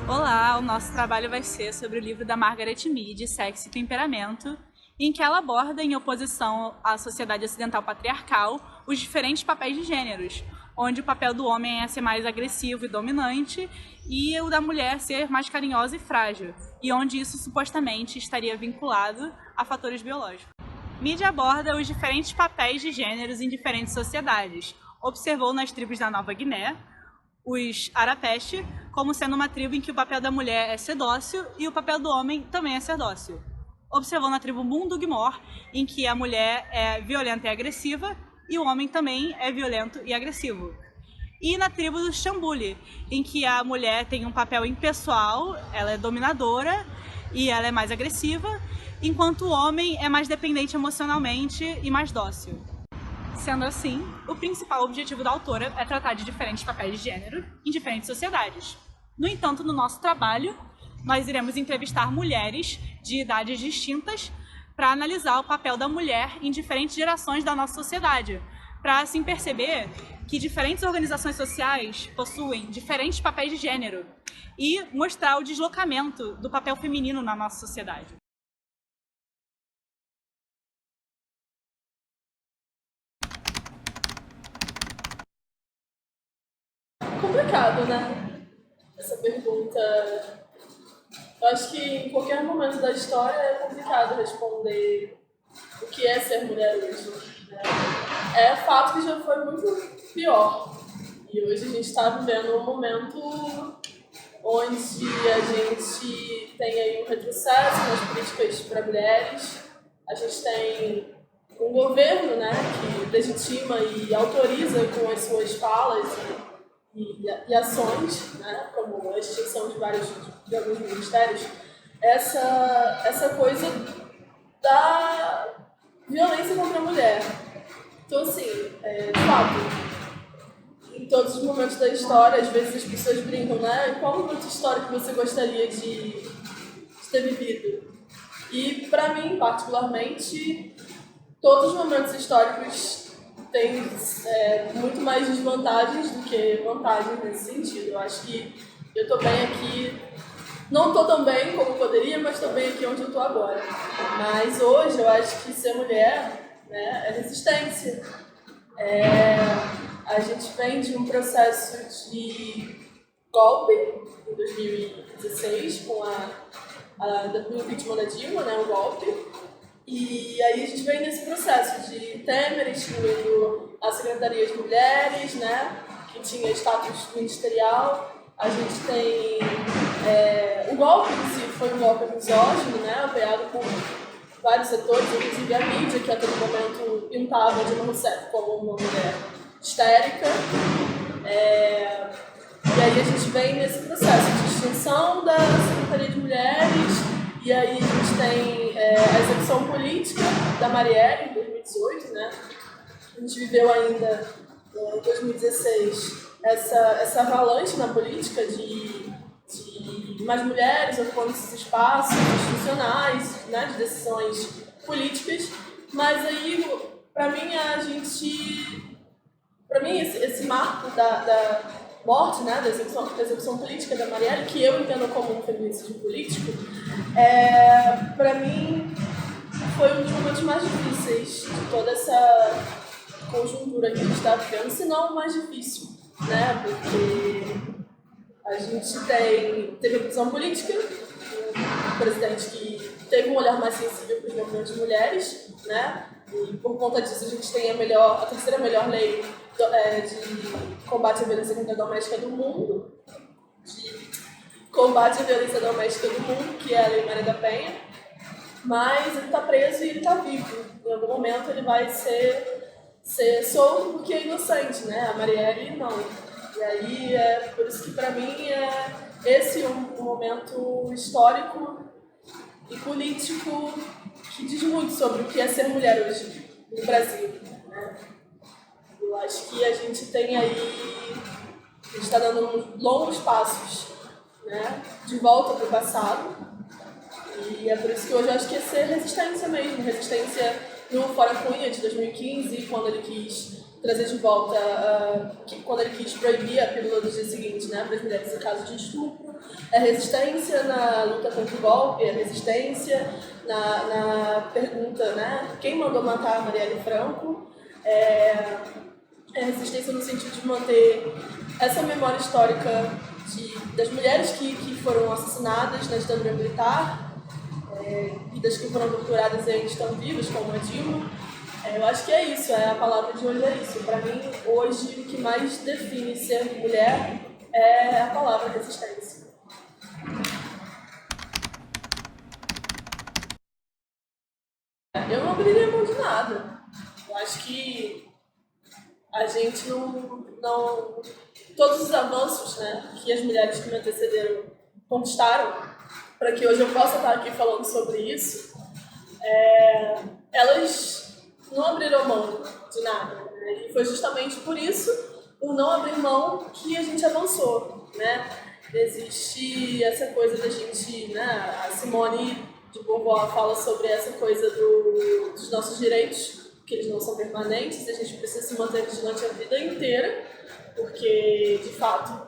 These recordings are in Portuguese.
Olá, o nosso trabalho vai ser sobre o livro da Margaret Mead, Sexo e Temperamento, em que ela aborda, em oposição à sociedade ocidental patriarcal, os diferentes papéis de gêneros, onde o papel do homem é ser mais agressivo e dominante e o da mulher ser mais carinhosa e frágil, e onde isso supostamente estaria vinculado a fatores biológicos. Mead aborda os diferentes papéis de gêneros em diferentes sociedades. Observou nas tribos da Nova Guiné os Arapeste como sendo uma tribo em que o papel da mulher é ser dócil e o papel do homem também é ser dócil. Observou na tribo Mundugmor, em que a mulher é violenta e agressiva e o homem também é violento e agressivo. E na tribo do Chambuli, em que a mulher tem um papel impessoal, ela é dominadora e ela é mais agressiva, enquanto o homem é mais dependente emocionalmente e mais dócil. Sendo assim, o principal objetivo da autora é tratar de diferentes papéis de gênero em diferentes sociedades. No entanto, no nosso trabalho, nós iremos entrevistar mulheres de idades distintas para analisar o papel da mulher em diferentes gerações da nossa sociedade, para assim perceber que diferentes organizações sociais possuem diferentes papéis de gênero e mostrar o deslocamento do papel feminino na nossa sociedade. Complicado, né? Essa pergunta. Eu acho que em qualquer momento da história é complicado responder o que é ser mulher hoje. Né? É fato que já foi muito pior. E hoje a gente está vivendo um momento onde a gente tem aí um retrocesso nas políticas para mulheres. A gente tem um governo, né, que legitima e autoriza com as suas falas e ações, né, como a extinção de alguns ministérios, essa coisa da violência contra a mulher. Então, assim, de fato, em todos os momentos da história, às vezes as pessoas brincam, né? Qual momento histórico você gostaria de ter vivido? E, para mim, particularmente, todos os momentos históricos têm muito mais desvantagens do que vantagens nesse sentido. Eu acho que eu estou bem aqui, não estou tão bem como poderia, mas estou bem aqui onde eu estou agora. Mas hoje eu acho que ser mulher, né, é resistência. A gente vem de um processo de golpe em 2016 com a vítima da Dilma, né, o golpe. E aí a gente vem nesse processo de Temer instituindo a Secretaria de Mulheres, né, que tinha status ministerial. A gente tem o golpe em si foi um golpe misógino, né, apoiado por vários setores, inclusive a mídia, que a todo momento pintava Dilma Rousseff como uma mulher histérica. E aí a gente vem nesse processo de extinção da Secretaria de Mulheres. E aí a gente tem a execução política da Marielle em 2018, né? A gente viveu ainda em 2016 essa avalanche na política de mais mulheres ocupando esses espaços institucionais, né, de decisões políticas. Mas aí, para mim, esse marco da morte, né, da execução política da Marielle, que eu entendo como um feminicídio político, para mim foi um dos momentos mais difíceis de toda essa conjuntura que a gente está vivendo, se não o mais difícil, né, porque a gente teve a prisão política, um presidente que teve um olhar mais sensível para os movimentos de mulheres, né, e por conta disso a gente tem a terceira melhor lei de combate à violência contra a doméstica do mundo, que é a Lei Maria da Penha, mas ele está preso e ele está vivo. Em algum momento ele vai ser solto porque é inocente, né? A Marielle não. E aí por isso que para mim esse um momento histórico e político que diz muito sobre o que é ser mulher hoje no Brasil, né? Eu acho que a gente tem aí, a gente está dando uns longos passos, né, de volta para o passado, e é por isso que hoje eu acho que é ser resistência mesmo, resistência no Fora Cunha de 2015, quando ele quis trazer de volta, quando ele quis proibir a pílula do dia seguinte, né, para as mulheres em caso de estupro, É resistência na luta contra o golpe, é resistência na pergunta, né? Quem mandou matar a Marielle Franco? É resistência no sentido de manter essa memória histórica das mulheres que foram assassinadas na ditadura militar, e das que foram torturadas e ainda estão vivas, como a Dilma. Eu acho que é isso, a palavra de hoje é isso. Para mim, hoje, o que mais define ser mulher é a palavra resistência. Eu não abriria mão de nada. Eu acho que a gente não todos os avanços, né, que as mulheres que me antecederam conquistaram, para que hoje eu possa estar aqui falando sobre isso, elas não abriram mão de nada, né? E foi justamente por isso, por não abrir mão, que a gente avançou, né? Existe essa coisa da gente, né? A Simone de Beauvoir fala sobre essa coisa dos nossos direitos, que eles não são permanentes, e a gente precisa se manter vigilante a vida inteira, porque, de fato,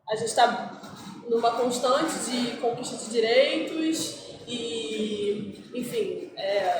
a gente está numa constante de conquista de direitos e, enfim,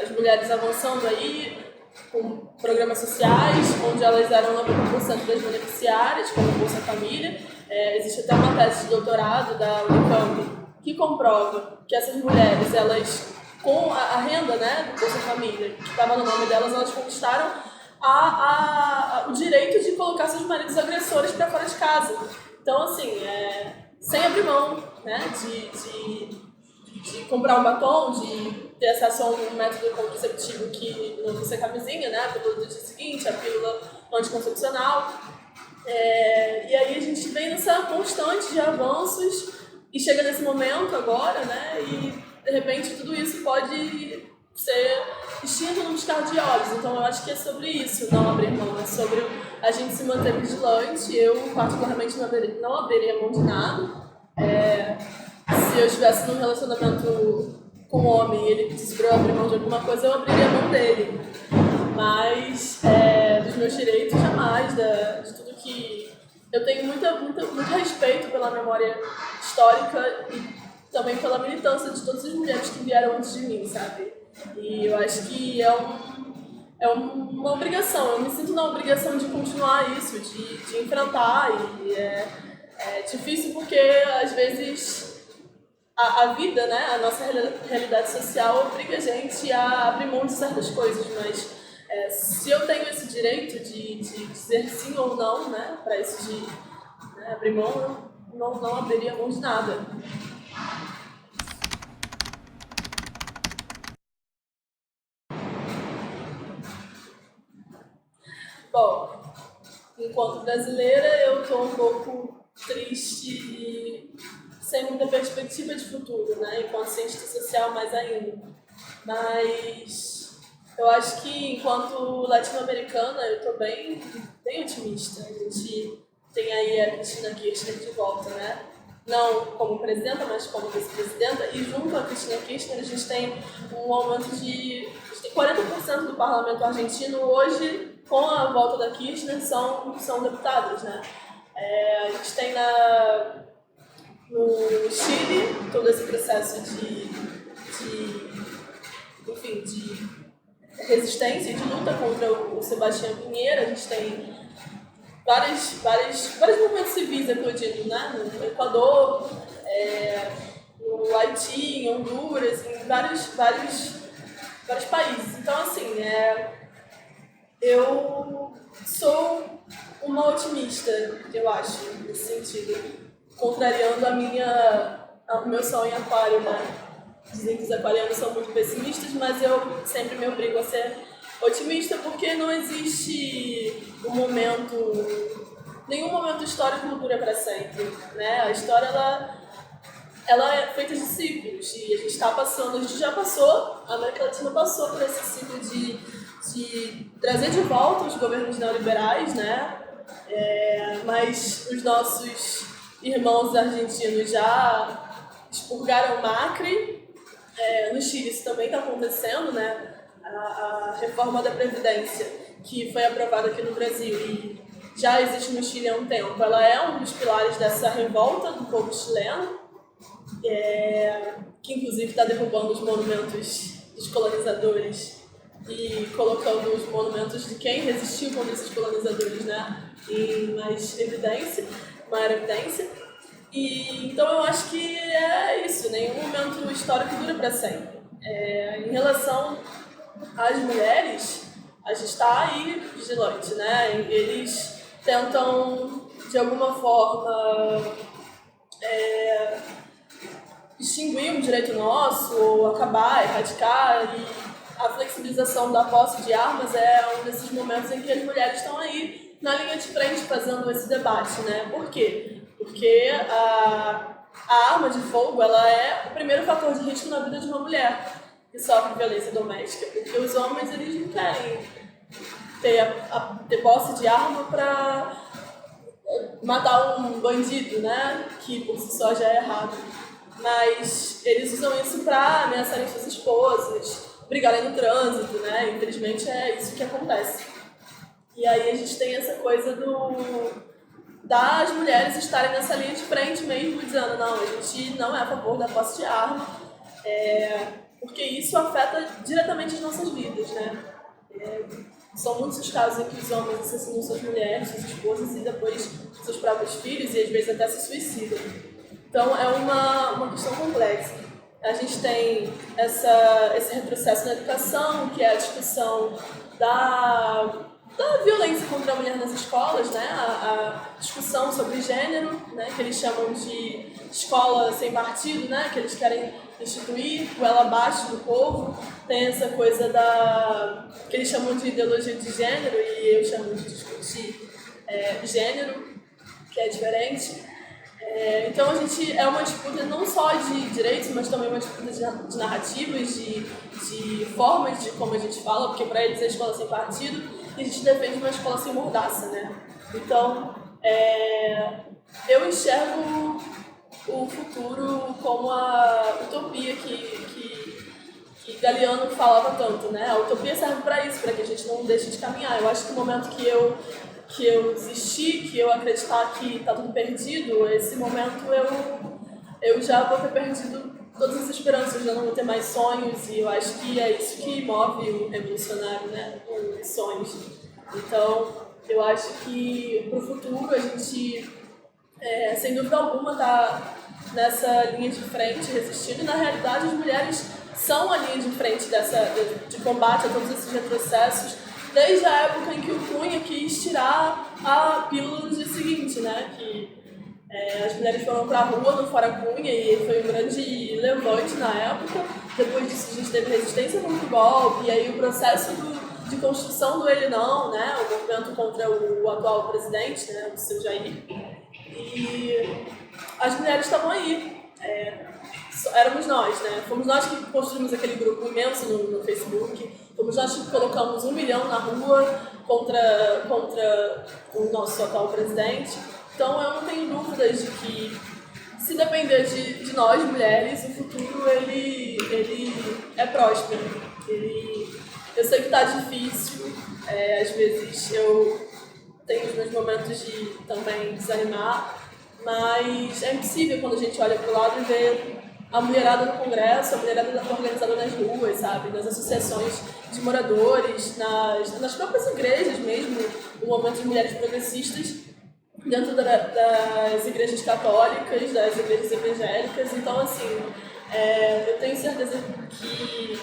as mulheres avançando aí com programas sociais, onde elas eram 90% das beneficiárias, como Bolsa Família. Existe até uma tese de doutorado da Unicamp que comprova que essas mulheres, elas, com a renda, né, do Bolsa Família, que estava no nome delas, elas conquistaram o direito de colocar seus maridos agressores para fora de casa. Então, assim, sem abrir mão, né, de comprar um batom, de ter acesso a um método contraceptivo que não usa camisinha, né, a pílula do dia seguinte, a pílula anticoncepcional. E aí a gente vem nessa constante de avanços e chega nesse momento agora, né, e de repente tudo isso pode ser extinto num piscar de olhos. Então eu acho que é sobre isso, não abrir mão, é sobre a gente se manter vigilante. Eu particularmente não abriria mão de nada. Se eu estivesse num relacionamento com um homem e ele pedisse pra eu abrir mão de alguma coisa, eu abriria mão dele. Mas dos meus direitos, jamais, de tudo que... Eu tenho muito respeito pela memória histórica e também pela militância de todas as mulheres que vieram antes de mim, sabe? E eu acho que é uma obrigação, eu me sinto na obrigação de continuar isso, de enfrentar, e é difícil porque às vezes a vida, né, a nossa realidade social obriga a gente a abrir mão de certas coisas, mas se eu tenho esse direito de dizer sim ou não, né, para isso de abrir mão, eu não abriria mão de nada. Bom, enquanto brasileira, eu estou um pouco triste e sem muita perspectiva de futuro, né? Enquanto cientista social, mais ainda. Mas eu acho que, enquanto latino-americana, eu estou bem otimista. A gente tem aí a Cristina Kirchner de volta, né? Não como presidenta, mas como vice-presidenta. E junto à Cristina Kirchner, a gente tem um aumento de 40% do parlamento argentino hoje, com a volta da Kirchner, são deputados, né? A gente tem no Chile todo esse processo de resistência e de luta contra o Sebastião Pinheira. A gente tem vários movimentos civis eclodindo, né? No Equador, no Haiti, em Honduras, em vários países. Então, assim, eu sou uma otimista, eu acho, nesse sentido, contrariando o meu sol em aquário, né? Dizem que os aquarianos são muito pessimistas, mas eu sempre me obrigo a ser otimista, porque não existe nenhum momento histórico dura para sempre, né? A história, ela é feita de ciclos, e a gente já passou, a América Latina passou por esse ciclo de trazer de volta os governos neoliberais, né? Mas os nossos irmãos argentinos já expurgaram Macri. No Chile isso também está acontecendo, né? A reforma da Previdência, que foi aprovada aqui no Brasil e já existe no Chile há um tempo. Ela é um dos pilares dessa revolta do povo chileno, que inclusive está derrubando os monumentos dos colonizadores e colocando os monumentos de quem resistiu contra esses colonizadores, né, em mais evidência, maior evidência. E, então eu acho que é isso, nenhum momento histórico dura para sempre. Em relação às mulheres, a gente está aí vigilante, né? Eles tentam, de alguma forma, extinguir um direito nosso, ou acabar, erradicar, e a flexibilização da posse de armas é um desses momentos em que as mulheres estão aí na linha de frente fazendo esse debate, né? Por quê? Porque a arma de fogo, ela é o primeiro fator de risco na vida de uma mulher que sofre violência doméstica, porque os homens, eles não querem ter posse de arma para matar um bandido, né, que por si só já é errado, mas eles usam isso para ameaçarem suas esposas, brigarem no trânsito, né, infelizmente é isso que acontece. E aí a gente tem essa coisa das mulheres estarem nessa linha de frente mesmo, dizendo, não, a gente não é a favor da posse de arma, porque isso afeta diretamente as nossas vidas, né? São muitos os casos em que os homens assassinam suas mulheres, suas esposas e depois seus próprios filhos e às vezes até se suicidam. Então é uma questão complexa. A gente tem esse retrocesso na educação, que é a discussão da violência contra a mulher nas escolas, né? A discussão sobre gênero, né? Que eles chamam de escola sem partido, né? Que eles querem instituir o ela abaixo do povo. Tem essa coisa que eles chamam de ideologia de gênero e eu chamo de discutir gênero, que é diferente. Então a gente é uma disputa não só de direitos, mas também uma disputa de narrativas, de formas de como a gente fala, porque para eles é escola sem partido e a gente defende uma escola sem mordaça, né? Então eu enxergo o futuro como a utopia que Galeano falava tanto, né? A utopia serve para isso, para que a gente não deixe de caminhar. Eu acho que no momento que eu desistir, que eu acreditar que está tudo perdido, esse momento eu já vou ter perdido todas as esperanças, já não vou ter mais sonhos, e eu acho que é isso que move o revolucionário, né? Os sonhos. Então, eu acho que para o futuro a gente, sem dúvida alguma, está nessa linha de frente, resistindo. Na realidade, as mulheres são a linha de frente de combate a todos esses retrocessos, desde a época em que o Cunha quis tirar a pílula no dia seguinte, né? Que as mulheres foram para a rua no Fora Cunha e foi um grande levante na época. Depois disso a gente teve resistência contra o golpe, e aí o processo de construção do Ele Não, né? O movimento contra o atual presidente, né? O seu Jair. E as mulheres estavam aí. Éramos nós, né? Fomos nós que construímos aquele grupo imenso no Facebook, fomos nós que colocamos 1 milhão na rua contra o nosso atual presidente. Então eu não tenho dúvidas de que, se depender de nós, mulheres, o futuro ele é próspero. Eu sei que está difícil, às vezes eu tenho os meus momentos de também desanimar, mas é impossível quando a gente olha para o lado e vê a mulherada no Congresso, a mulherada organizada nas ruas, sabe? Nas associações de moradores, nas próprias igrejas mesmo, o movimento de mulheres progressistas, dentro das igrejas católicas, das igrejas evangélicas. Então, assim, eu tenho certeza que,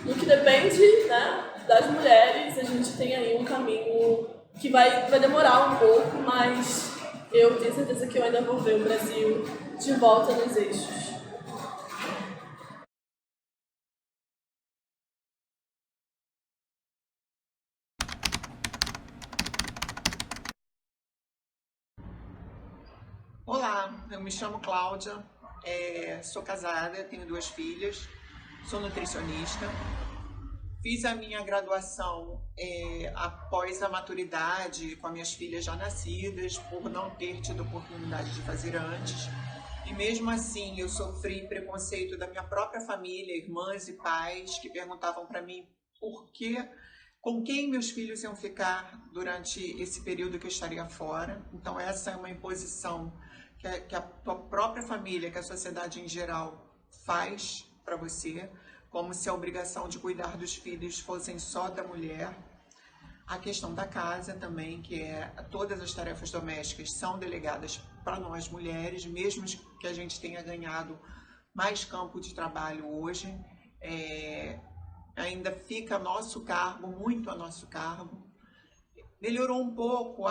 no que depende, né, das mulheres, a gente tem aí um caminho que vai demorar um pouco, mas eu tenho certeza que eu ainda vou ver o Brasil de volta nos eixos. Olá, eu me chamo Cláudia, sou casada, tenho 2 filhas, sou nutricionista. Fiz a minha graduação após a maturidade, com as minhas filhas já nascidas, por não ter tido oportunidade de fazer antes. E mesmo assim eu sofri preconceito da minha própria família, irmãs e pais, que perguntavam para mim por que com quem meus filhos iam ficar durante esse período que eu estaria fora. Então essa é uma imposição que a tua própria família, que a sociedade em geral faz para você, como se a obrigação de cuidar dos filhos fossem só da mulher. A questão da casa também, que é todas as tarefas domésticas são delegadas para nós mulheres, mesmo que a gente tenha ganhado mais campo de trabalho hoje, ainda fica a nosso cargo, muito a nosso cargo. Melhorou um pouco,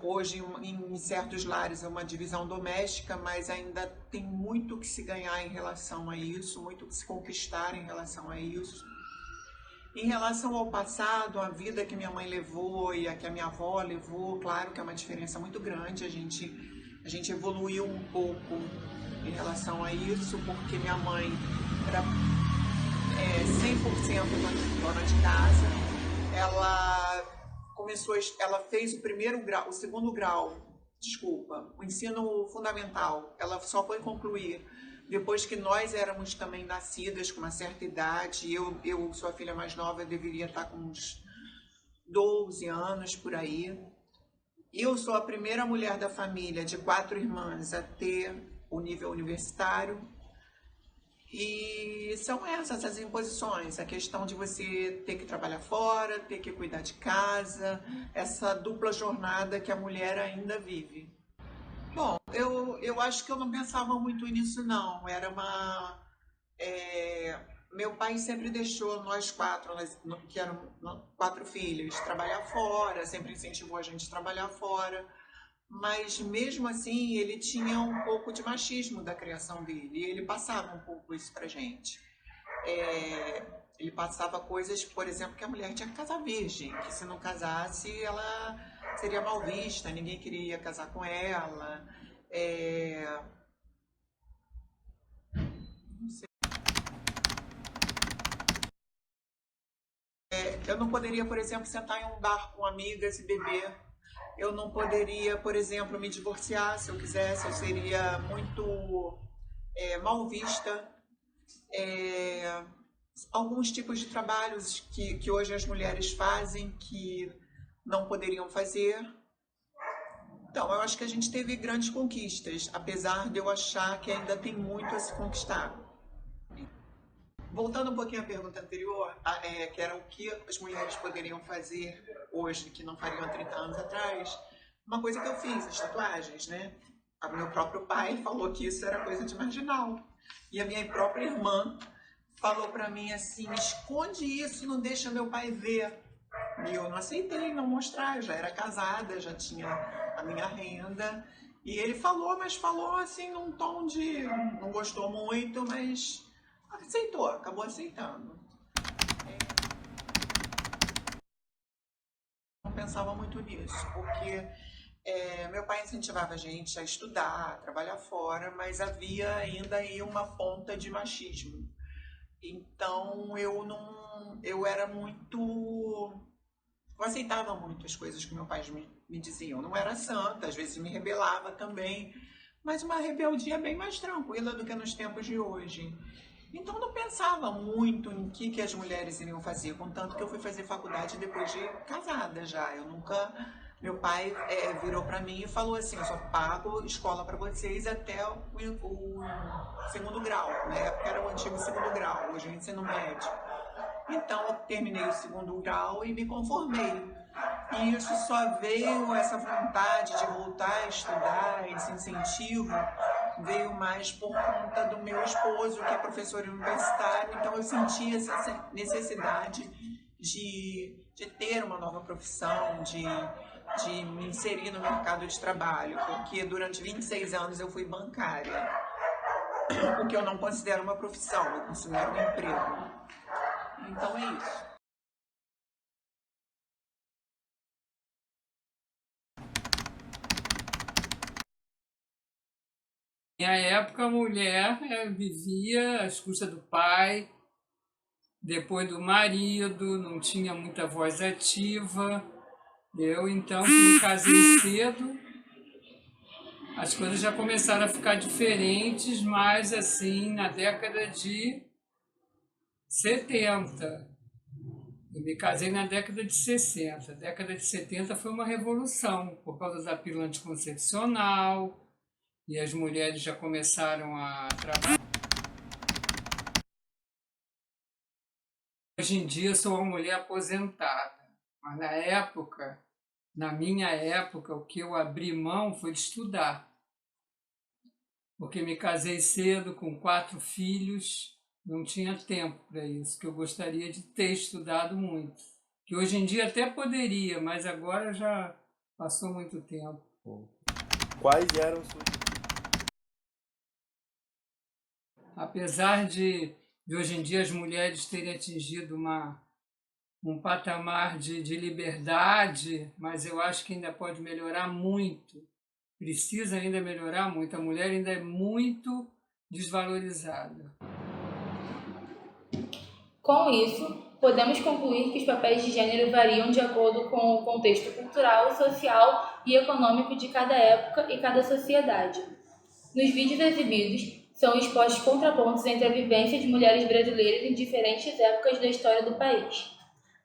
hoje em certos lares é uma divisão doméstica, mas ainda tem muito que se ganhar em relação a isso, muito que se conquistar em relação a isso. Em relação ao passado, a vida que minha mãe levou e a que a minha avó levou, claro que é uma diferença muito grande, a gente evoluiu um pouco em relação a isso, porque minha mãe era 100% dona de casa. Ela fez o segundo grau, o ensino fundamental. Ela só foi concluir depois que nós éramos também nascidas com uma certa idade. Eu sou a filha mais nova, eu deveria estar com uns 12 anos por aí. Eu sou a primeira mulher da família de 4 irmãs a ter o nível universitário. E são essas as imposições, a questão de você ter que trabalhar fora, ter que cuidar de casa, essa dupla jornada que a mulher ainda vive. Bom, eu acho que eu não pensava muito nisso, não. Meu pai sempre deixou nós 4, que eram 4 filhos, trabalhar fora, sempre incentivou a gente a trabalhar fora. Mas mesmo assim, ele tinha um pouco de machismo da criação dele, e ele passava um pouco isso pra gente. Ele passava coisas, por exemplo, que a mulher tinha que casar virgem, que se não casasse, ela seria mal vista, ninguém queria casar com ela. Não sei. Eu não poderia, por exemplo, sentar em um bar com amigas e beber. Eu não poderia, por exemplo, me divorciar se eu quisesse, eu seria muito mal vista. Alguns tipos de trabalhos que hoje as mulheres fazem que não poderiam fazer. Então, eu acho que a gente teve grandes conquistas, apesar de eu achar que ainda tem muito a se conquistar. Voltando um pouquinho à pergunta anterior, que era o que as mulheres poderiam fazer hoje que não fariam há 30 anos atrás, uma coisa que eu fiz, as tatuagens, né? O meu próprio pai falou que isso era coisa de marginal. E a minha própria irmã falou pra mim assim, esconde isso, não deixa meu pai ver. E eu não aceitei não mostrar, eu já era casada, já tinha a minha renda. E ele falou, mas falou assim num tom de... não gostou muito, mas... aceitou, acabou aceitando. Não pensava muito nisso, porque meu pai incentivava a gente a estudar, a trabalhar fora, mas havia ainda aí uma ponta de machismo. Então eu era muito... eu aceitava muito as coisas que meu pai me diziam. Eu não era santa, às vezes me rebelava também, mas uma rebeldia bem mais tranquila do que nos tempos de hoje. Então não pensava muito em que as mulheres iriam fazer, contanto que eu fui fazer faculdade depois de casada já. Eu nunca... meu pai virou para mim e falou assim, eu só pago escola para vocês até o segundo grau. Na época era o antigo segundo grau, hoje é o ensino médio. Então eu terminei o segundo grau e me conformei. E isso só veio, essa vontade de voltar a estudar, esse incentivo, veio mais por conta do meu esposo, que é professor universitário. Então eu senti essa necessidade de ter uma nova profissão, de me inserir no mercado de trabalho, porque durante 26 anos eu fui bancária, o que eu não considero uma profissão, eu considero um emprego. Então é isso. Na minha época, a mulher vivia às custas do pai, depois do marido, não tinha muita voz ativa. Eu, então, que me casei cedo, as coisas já começaram a ficar diferentes, mas assim, na década de 70. Eu me casei na década de 60. A década de 70 foi uma revolução por causa da pílula anticoncepcional e as mulheres já começaram a trabalhar. Hoje em dia sou uma mulher aposentada, mas na minha época, o que eu abri mão foi de estudar. Porque me casei cedo, com 4 filhos, não tinha tempo para isso, que eu gostaria de ter estudado muito. Que hoje em dia até poderia, mas agora já passou muito tempo. Quais eram suas... Apesar de hoje em dia as mulheres terem atingido um patamar de liberdade, mas eu acho que ainda pode melhorar muito. Precisa ainda melhorar muito. A mulher ainda é muito desvalorizada. Com isso, podemos concluir que os papéis de gênero variam de acordo com o contexto cultural, social e econômico de cada época e cada sociedade. Nos vídeos exibidos, são expostos contrapontos entre a vivência de mulheres brasileiras em diferentes épocas da história do país.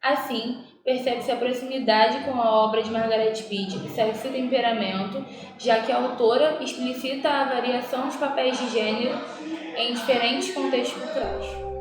Assim, percebe-se a proximidade com a obra de Margaret Mead, Sexo e Temperamento, já que a autora explicita a variação dos papéis de gênero em diferentes contextos culturais.